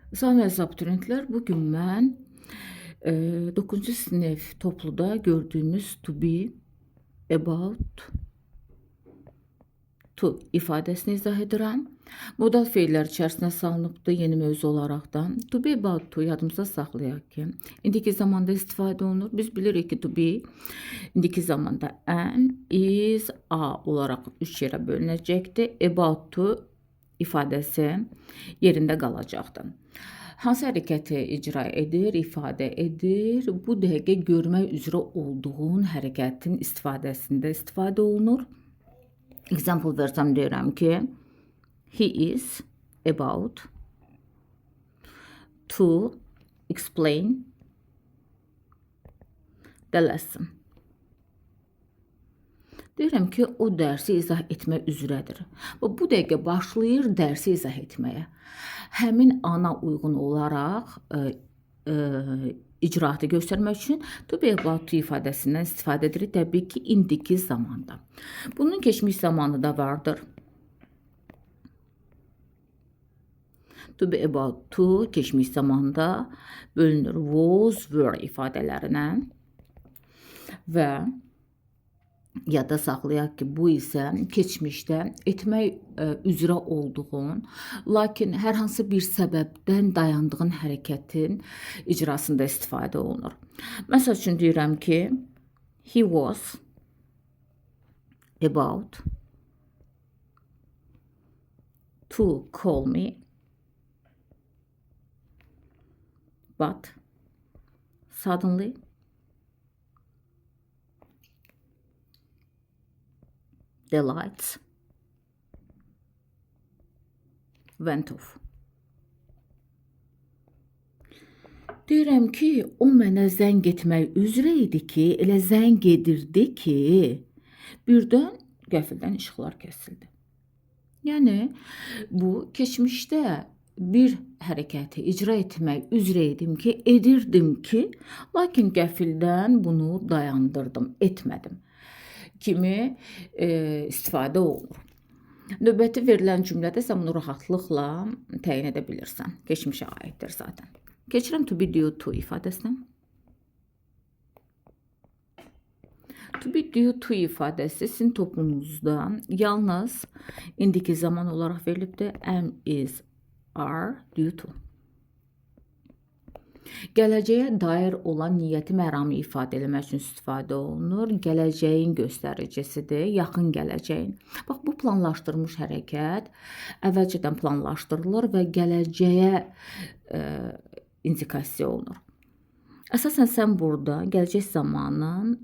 Salam əziz abituriyentlər, bugün mən 9-cu sinif topluda gördüyümüz to be, about, to ifadəsini izah edirəm. Modal feillər içərisinə salınıbdır yeni mövzu olaraqdan. To be, about to yadımızda saxlayaq ki, indiki zamanda istifadə olunur. Biz bilirik ki, to be indiki zamanda am, is, are olaraq 3 yerə bölünəcəkdir. About to ifadəsi yerində qalacaqdır. Hansı hərəkəti icra edir, ifadə edir? Bu dəqiqə görmək üzrə olduğun hərəkətin istifadəsində istifadə olunur. Example versəm deyirəm ki, he is about to explain the lesson. Deyirəm ki, o dərsi izah etmək üzrədir. Bu dəqiqə başlayır dərsi izah etməyə. Həmin ana uyğun olaraq icraatı göstərmək üçün to be about to ifadəsindən istifadə edirik. Təbii ki, indiki zamanda. Bunun keçmiş zamanı da vardır. To be about to keçmiş zamanda bölünür was, were ifadələrinə və yadda saxlayaq ki, bu isə keçmişdə etmək üzrə olduğun, lakin hər hansı bir səbəbdən dayandığın hərəkətin icrasında istifadə olunur. Məsəl üçün deyirəm ki, he was about to call me, but suddenly the lights went off. Deyirəm ki, o mənə zəng etmək üzrə idi ki, elə zəng edirdi ki, birdən qəfildən işıqlar kəsildi. Yəni, bu keçmişdə bir hərəkəti icra etmək üzrə idim ki, edirdim ki, lakin qəfildən bunu dayandırdım, etmədim kimi istifadə olunur. Növbəti verilən cümlədə sən bunu rahatlıqla təyin edə bilirsən. Keçmişə aiddir zaten. Keçirəm to be due to ifadəsinə. To be due to ifadəsi sizin toplumunuzda yalnız indiki zaman olaraq verilibdir. Am, is, are, due to. Gələcəyə dair olan niyyəti məramı ifadə etmək üçün istifadə olunur. Gələcəyin göstəricisidir, yaxın gələcəyin. Bax, bu planlaşdırılmış hərəkət əvvəlcədən planlaşdırılır və gələcəyə indikasiya olunur. Əsasən sən burada gələcək zamanın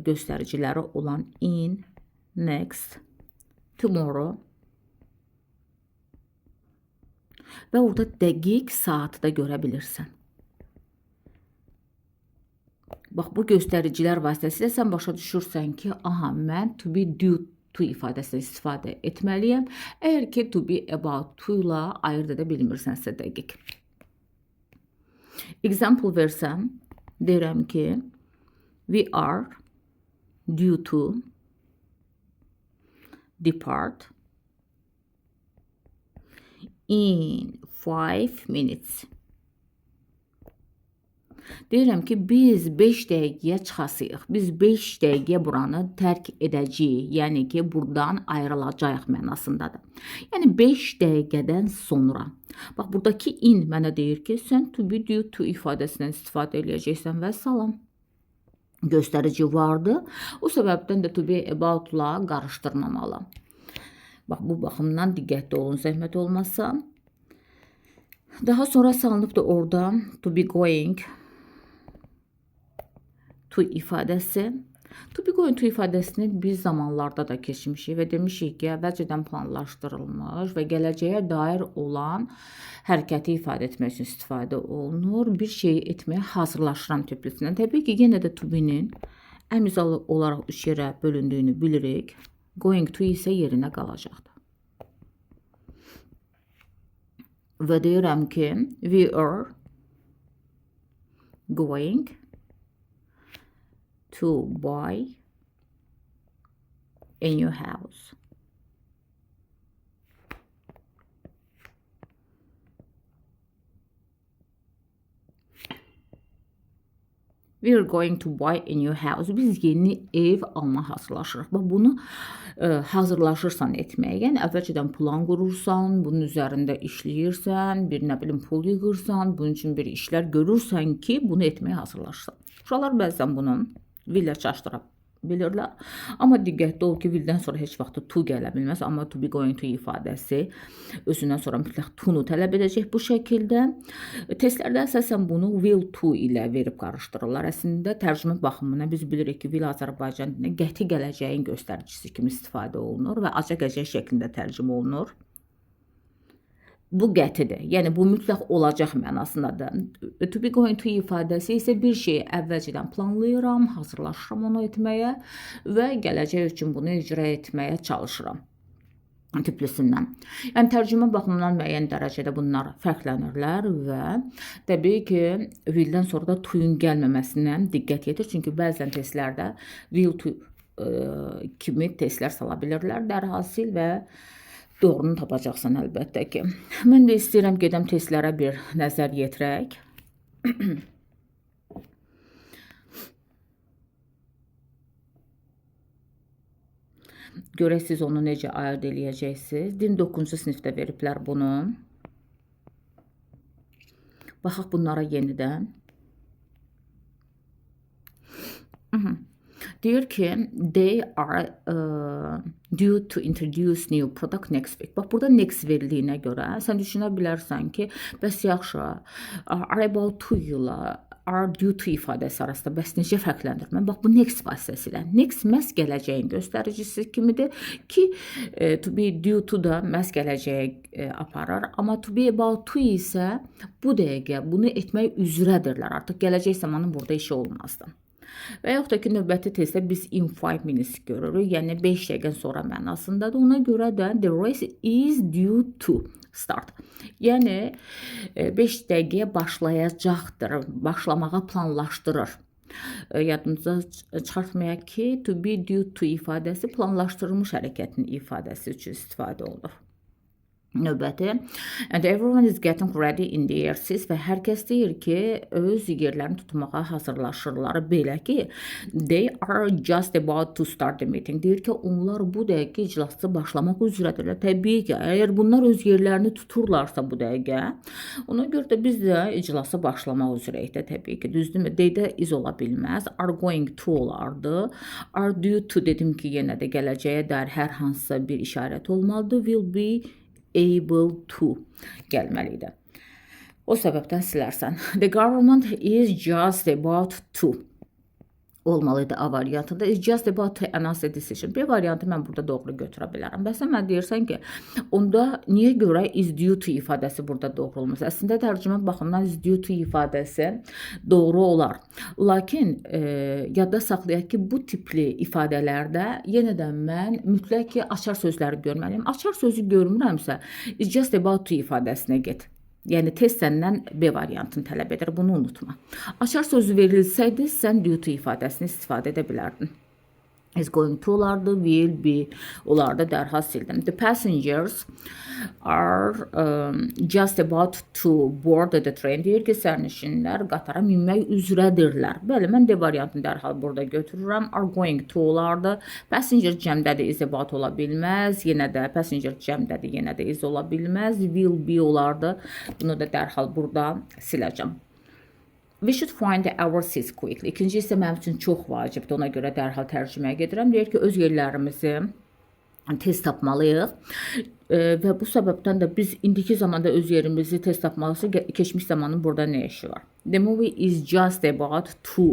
göstəriciləri olan in, next, tomorrow və orada dəqiq saatı da görə bilirsən. Bax, bu göstəricilər vasitəsilə sən başa düşürsən ki, aha, mən to be due to ifadəsini istifadə etməliyəm. Əgər ki, to be about to ilə ayırt edə bilmirsənsə dəqiq. Example versəm, deyirəm ki, we are due to depart in 5 minutes. Deyirəm ki, biz 5 dəqiqəyə çıxasıyıq. Biz 5 dəqiqəyə buranı tərk edəcəyik. Yəni ki, buradan ayrılacaq mənasındadır. Yəni 5 dəqiqədən sonra. Bax, buradakı in mənə deyir ki, sən to be due to ifadəsindən istifadə edəcəksən və salam. Göstərici vardı. O səbəbdən də to be about-la qarışdırmamalı. Bax, bu baxımdan diqqətli olun, zəhmət olmazsa. Daha sonra salınıbdır orada to be going to ifadəsi. To be going to ifadəsini biz zamanlarda da keçmişik və demişik ki, əvvəlcədən planlaşdırılmış və gələcəyə dair olan hərəkəti ifadə etmək üçün istifadə olunur. Bir şeyi etməyə hazırlaşıram tüplüsündən. Təbii ki, yenə də to be-nin əmizalı olaraq 3 yerə bölündüyünü bilirik. Going to isə yerinə qalacaqdır. Və deyirəm ki, we are going to buy a new house. We are going to buy a new house. Biz yeni ev alma hazırlaşırıq. Bax, bunu hazırlaşırsan etməyə, yəni əvvəlcədən plan qurursan, bunun üzərində işləyirsən, bir nə bilim pul yığırsan, bunun üçün bir işlər görürsən ki, bunu etməyə hazırlaşırsan. Uşaqlar bəzən bunu villə çaşdıra bilirlər. Amma diqqətli ol ki, willdən sonra heç vaxt to gələ bilməz. Amma to be going to ifadəsi özündən sonra mütləq to-nu tələb edəcək bu şəkildə. Testlərdə əsasən bunu will to ilə verib qarışdırırlar. Əslində tərcümə baxımından biz bilirik ki, will Azərbaycan dilinə qəti gələcəyin göstəricisi kimi istifadə olunur və acaq-əcək şəklində tərcümə olunur. Bu qətidir. Yəni bu mütləq olacaq mənasındadır. To be going to ifadəsi isə bir şeyi əvvəlcədən planlayıram, hazırlaşıram onu etməyə və gələcək üçün bunu icra etməyə çalışıram. Tiplisindən. Yəni tərcümə baxımından müəyyən dərəcədə bunlar fərqlənirlər və təbii ki, willdən sonra da to-yun gəlməməsindən diqqət yetir. Çünki bəzən testlərdə will to kimi testlər sala bilirlər dərhasil və doğrunu tapacaqsan əlbəttə ki. Mən də istəyirəm gedəm testlərə bir nəzər yetirək. Görək siz onu necə ayırd eləyəcəksiniz. Din 9-cu sinifdə veriblər bunu. Baxaq bunlara yenidən. Deyir ki, they are due to introduce new product next week. Bax, burada next veriliyinə görə sən düşünə bilərsən ki, bəs yaxşı, are about to ilə are due to ifadəsi arasında bəs necə fərqləndirmə? Bax, bu next vasitəsilə. Next məhz gələcəyin göstəricisi kimidir ki, to be due to da məhz gələcəyə aparır. Amma to be about to isə bu dəqiqə bunu etmək üzrədirlər. Artıq gələcək zamanın burada işi olmazdı. Və yaxud da ki, növbəti testdə biz in 5 minutes görürük, yəni 5 dəqiqə sonra mənasındadır. Ona görə də the race is due to start. Yəni 5 dəqiqəyə başlayacaqdır, başlamağa planlaşdırır. Yadınıza çıxartmayaq ki, to be due to ifadəsi planlaşdırılmış hərəkətin ifadəsi üçün istifadə olunur. Növbəti, and everyone is getting ready in their seats və hər kəs deyir ki, öz yerlərini tutmağa hazırlaşırlar. Belə ki, they are just about to start the meeting. Deyir ki, onlar bu dəqiqə iclası başlamaq üzrədirlər. Təbii ki, əgər bunlar öz yerlərini tuturlarsa bu dəqiqə, ona görə də biz də iclası başlamaq üzrəyik də təbii ki, düzdürmü? They-də is ola bilməz, are going to olardı. Are due to dedim ki, yenə də gələcəyə dair hər hansısa bir işarət olmalıdır. Will be able to gəlməlidir. O səbəbdən silərsən. The government is just about to olmalıydı A variantında. Is just about to announce a decision. Bir variantı mən burada doğru götürə bilərəm. Bəs mən deyirsən ki, onda niyə görə is due to ifadəsi burada doğru olmaz? Əslində tərcümə baxımından is due to ifadəsi doğru olar. Lakin yadda saxlayaq ki, bu tipli ifadələrdə yenə də mən mütləq ki, açar sözləri görməliyim. Açar sözü görmürəmsə, is just about to ifadəsinə get. Yəni test səndən B variantını tələb edir, bunu unutma. Açar sözü verilsəydi, sən due to ifadəsini istifadə edə bilərdin. Is going to olardı, will be olardı, dərhal sildim. The passengers are just about to board the train. Deyir ki, sərnişinlər qatara minmək üzrədirlər. Bəli, mən D variantını dərhal burada götürürəm. Are going to olardı. Passenger cəmdədir, is about ola bilməz. Yenə də passenger cəmdədir, yenə də is ola bilməz. Will be olardı. Bunu da dərhal burada siləcəm. We should find our seats quickly. İkinci isə mənim üçün çox vacibdir. Ona görə dərhal tərcüməyə gedirəm. Deyir ki, öz yerlərimizi tez tapmalıyıq. Və bu səbəbdən də biz indiki zamanda öz yerimizi tez tapmalıyıq. Keçmiş zamanın burada nə işi var? The movie is just about to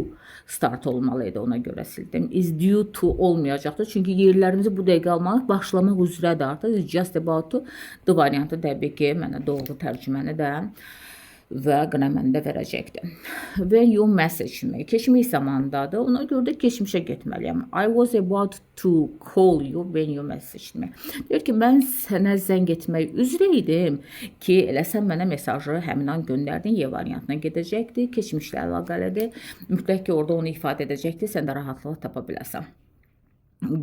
start olmalıydı. Ona görə sildim. Is due to olmayacaqdır. Çünki yerlərimizi bu dəqiqə almaq başlamaq üzrədir artıq. Is just about to. D variantı təbii ki, mənə doğru tərcüməni də və qraməndə verəcəkdir. When you message me, keçmiş zamandadır. Ona görə də keçmişə getməliyəm. I was about to call you when you messaged me. Deyir ki, mən sənə zəng etmək üzrə idim ki, elə sən mənə mesajı həmin an göndərdin, Y variantına gedəcəkdir. Keçmişlə əlaqəlidir. Mütləq ki, orada onu ifadə edəcəkdir. Sən də rahatlıqla tapa biləsən.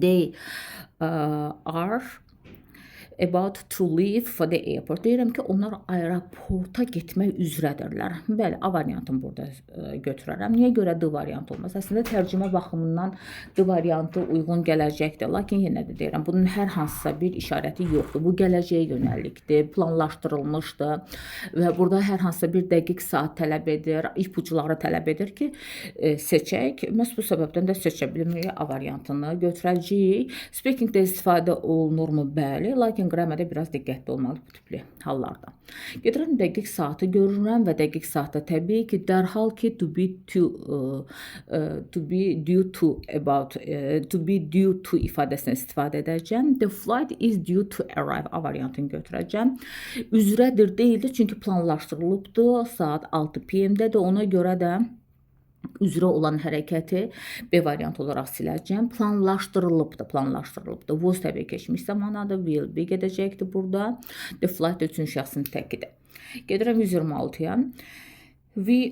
They are about to leave for the airport. Deyirəm ki, onlar aeroporta getmək üzrədirlər. Bəli, A variantını burada götürərəm. Niyə görə D variantı olmaz? Əslində tərcümə baxımından D variantı uyğun gələcəkdir. Lakin yenə də deyirəm, bunun hər hansısa bir işarəti yoxdur. Bu gələcəyə yönəlikdir, planlaşdırılmışdır və burada hər hansısa bir dəqiq saat tələb edir, ipucuları tələb edir ki, seçək. Məhz bu səbəbdən də seçə bilmirik, A variantını götürəcəyik. Speaking-də istifadə olunurmu? Bəli, lakin qramərdə biraz diqqətli olmalı bu tipli hallarda. Gedirəm dəqiq saatı görürəm və dəqiq saatda təbii ki, dərhal ki to be due to ifadəsini istifadə edəcəm. The flight is due to arrive. A variantını götürəcəm. Üzrədir deyildir, çünki planlaşdırılıbdır. Saat 6 PM-dədir. Ona görə də üzrə olan hərəkəti B variant olaraq siləcəm. Planlaşdırılıbdır. Was təbii keçmiş zamanıdır. Will be gedəcəkdir burada. The flight üçün şəxsin təkidir. Gedirəm 126-ya. I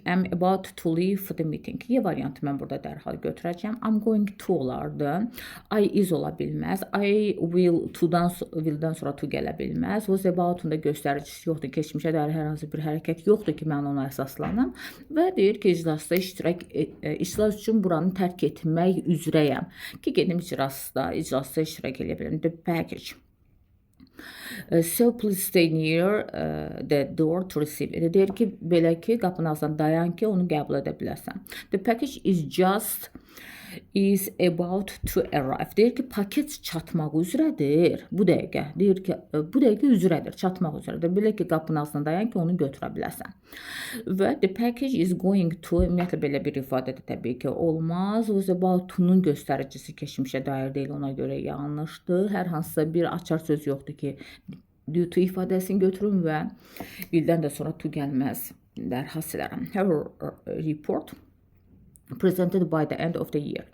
am about to leave for the meeting. Y variantı mən burada dərhal götürəcəm. I'm going to olardı. I is ola bilməz. I will'dan sonra to gələ bilməz. Was about'un da göstəricisi yoxdur. Keçmişə dair hər hansı bir hərəkət yoxdur ki, mən ona əsaslanım. Və deyir ki, iclas üçün buranı tərk etmək üzrəyəm. Ki, gedim iclasda iştirak edə bilərəm. The package. So please stay near the door to receive it. Deyir ki, belə ki, qapının ağzından dayan ki, onu qəbul edə bilərsən. The package is about to arrive. Deyir ki, paket çatmaq üzrədir. Bu dəqiqə. Deyir ki, bu dəqiqə üzrədir, çatmaq üzrədir. Belə ki, qapının ağzından dayan ki, onu götürə bilərsən. Və the package is going to, ümumiyyətlə belə bir ifadədə təbii ki, olmaz. Was about to-nun göstəricisi keçmişə dair deyil, ona görə yanlışdır. Hər hansısa bir açar söz yoxdur ki, due to ifadəsini götürün və bildən də sonra to gəlməz. Dərhal silərəm. Her report presented by the end of the year.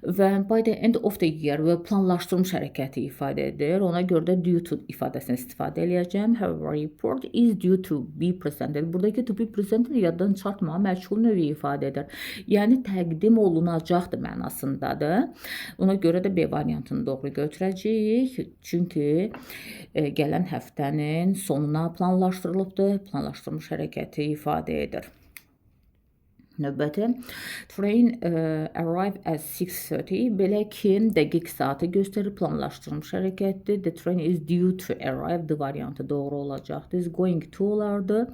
Və by the end of the year və planlaşdırılmış hərəkəti ifadə edir. Ona görə də due to ifadəsini istifadə edəcəm. Her report is due to be presented. Buradakı to be presented yaddan çıxartma, məchul növü ifadə edir. Yəni təqdim olunacaqdır mənasındadır. Ona görə də B variantını doğru götürəcəyik. Çünki gələn həftənin sonuna planlaşdırılıbdır. Planlaşdırılmış hərəkəti ifadə edir. Növbəti, train arrive at 6:30. Belə ki, dəqiq saatı göstərir, planlaşdırılmış hərəkətdir. The train is due to arrive. D variantı doğru olacaqdır. Is going to olardı.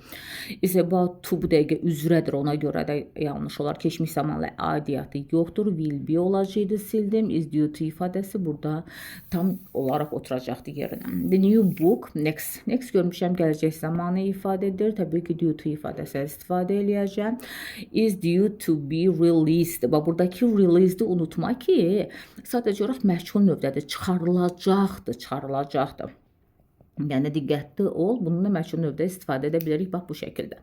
Is about to bu dəqiqə üzrədir. Ona görə də yanlış olar. Keçmiş zamanla aidiyyatı yoxdur. Will be olacaqdı, sildim. Is due to ifadəsi burada tam olaraq oturacaqdı yerinə. The new book, next görmüşəm, gələcək zamanı ifadə edir. Təbii ki, due to ifadəsi istifadə eləyəcəm. Is due to be released. Və buradakı released unutma ki, sadəcə olaraq məchul növdədir. Çıxarılacaqdır. Yəni diqqətli ol. Bununla məchul növdə istifadə edə bilərik. Bax bu şəkildə.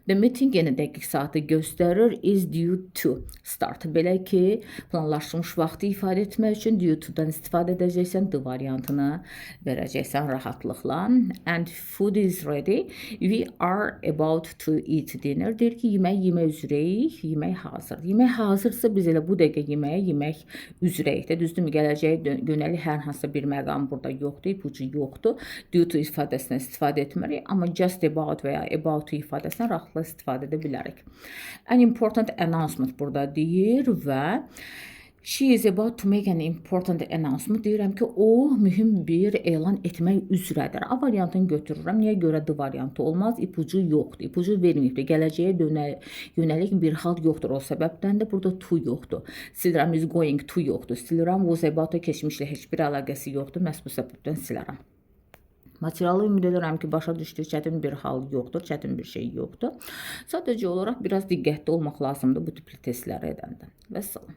The meeting yenə dəqiq saatı göstərir. Is due to start. Belə ki, planlaşdırılmış vaxtı ifadə etmək üçün due to-dan istifadə edəcəksən. D variantını verəcəksən rahatlıqla. And food is ready. We are about to eat dinner. Deyir ki, yemək üzrəyik. Yemək hazır. Yemək hazırsa biz elə bu dəqiqə yemək üzrəyik. Düzdürmü? Gələcəyə yönəlik hər hansısa bir məqam burada yoxdur, ipucu yoxdur. Due to ifadəsindən istifadə etmərik, amma just about və ya about to ifadəsindən rahatlıqla istifadə edə bilərik. An important announcement burada deyir və she is about to make an important announcement. Deyirəm ki, o mühüm bir elan etmək üzrədir. A variantını götürürəm. Niyə görə D variantı olmaz? İpucu yoxdur. İpucu verməyibdir. Gələcəyə yönəlik bir hal yoxdur. O səbəbdən də burada to yoxdur. Silirəm is going to yoxdur. Silirəm was about keçmişlə heç bir əlaqəsi yoxdur. Məhz bu səbəbdən silərəm. Materialı ümid edirəm ki, başa düşdük, çətin bir hal yoxdur, çətin bir şey yoxdur. Sadəcə olaraq biraz diqqətli olmaq lazımdır bu tipli testləri edəndə. Vəssalam.